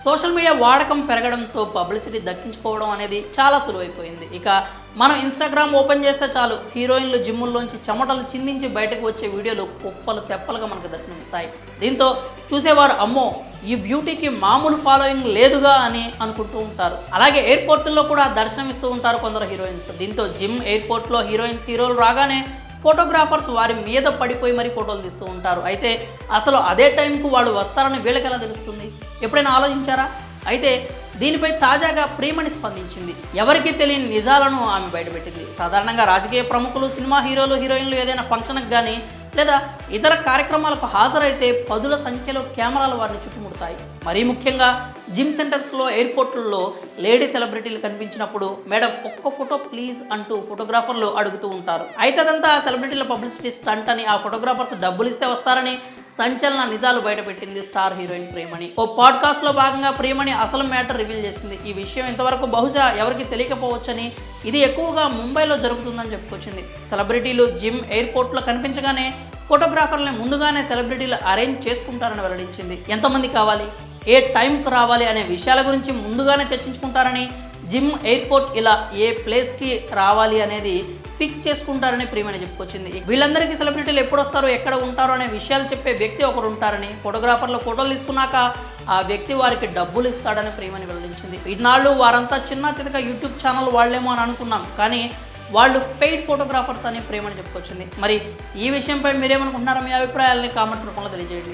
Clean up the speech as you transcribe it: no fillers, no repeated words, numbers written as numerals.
Social media వాడకం పెరగడంతో publicity దక్కించుకోవడం అనేది చాలా సులువైపోయింది. ఇక మనం ఇన్స్టాగ్రామ్ ఓపెన్ చేస్తే చాలు హీరోయిన్లు జిమ్ముల్లోంచి చెమటలు చిందించి బయటకు వచ్చే వీడియోలు కుప్పలు తెప్పలుగా మనకు దర్శనమిస్తాయి. దీంతో చూసేవారు అమ్మో ఈ బ్యూటీకి మామూలు ఫాలోయింగ్ లేదుగా అని అనుకుంటూ ఉంటారు. అలాగే ఎయిర్పోర్టుల్లో కూడా దర్శనమిస్తూ ఉంటారు కొందరు హీరోయిన్స్. దీంతో జిమ్ ఎయిర్పోర్ట్లో హీరోలు రాగానే ఫోటోగ్రాఫర్స్ వారి మీద పడిపోయి మరీ ఫోటోలు తీస్తూ ఉంటారు. అయితే అసలు అదే టైంకు వాళ్ళు వస్తారని వీళ్ళకి ఎలా తెలుస్తుంది? ఎప్పుడైనా ఆలోచించారా? అయితే దీనిపై తాజాగా ప్రియమణి స్పందించింది. ఎవరికీ తెలియని నిజాలను ఆమె బయటపెట్టింది. సాధారణంగా రాజకీయ ప్రముఖులు, సినిమా హీరోయిన్లు ఏదైనా ఫంక్షన్కి కానీ లేదా ఇతర కార్యక్రమాలకు హాజరైతే పదుల సంఖ్యలో కెమెరాలు వారిని చుట్టుముడతాయి. మరీ ముఖ్యంగా జిమ్ సెంటర్స్లో, ఎయిర్పోర్టుల్లో లేడీ సెలబ్రిటీలు కనిపించినప్పుడు మేడం ఒక్క ఫోటో ప్లీజ్ అంటూ ఫోటోగ్రాఫర్లు అడుగుతూ ఉంటారు. అయితే అదంతా సెలబ్రిటీల పబ్లిసిటీ స్టంట్ అని, ఆ ఫోటోగ్రాఫర్స్ డబ్బులు ఇస్తే వస్తారని సంచలన నిజాలు బయటపెట్టింది స్టార్ హీరోయిన్ ప్రియమణి. ఓ పాడ్కాస్ట్లో భాగంగా ప్రియమణి అసలు మ్యాటర్ రివీల్ చేసింది. ఈ విషయం ఇంతవరకు బహుశా ఎవరికి తెలియకపోవచ్చని, ఇది ఎక్కువగా ముంబైలో జరుగుతుందని చెప్పుకొచ్చింది. సెలబ్రిటీలు జిమ్, ఎయిర్పోర్ట్లో కనిపించగానే ఫోటోగ్రాఫర్లని ముందుగానే సెలబ్రిటీలు అరేంజ్ చేసుకుంటారని వెల్లడించింది. ఎంతమంది కావాలి, ఏ టైంకు రావాలి అనే విషయాల గురించి ముందుగానే చర్చించుకుంటారని, జిమ్, ఎయిర్పోర్ట్ ఇలా ఏ ప్లేస్కి రావాలి అనేది ఫిక్స్ చేసుకుంటారని ప్రియమణి చెప్పుకొచ్చింది. వీళ్ళందరికీ సెలబ్రిటీలు ఎప్పుడు వస్తారో, ఎక్కడ ఉంటారో అనే విషయాలు చెప్పే వ్యక్తి ఒకరు ఉంటారని, ఫోటోగ్రాఫర్లు ఫోటోలు తీసుకున్నాక ఆ వ్యక్తి వారికి డబ్బులు ఇస్తాడని ప్రియమణి వెల్లడించింది. ఇన్నాళ్ళు వారంతా చిన్న చితక యూట్యూబ్ ఛానల్ వాళ్ళేమో అని అనుకున్నాం, కానీ వాళ్ళు పెయిడ్ ఫోటోగ్రాఫర్స్ అని ప్రియమణి చెప్పుకొచ్చింది. మరి ఈ విషయంపై మీరేమనుకుంటున్నారో మీ అభిప్రాయాలని కామెంట్స్ రూపంలో తెలియజేయండి.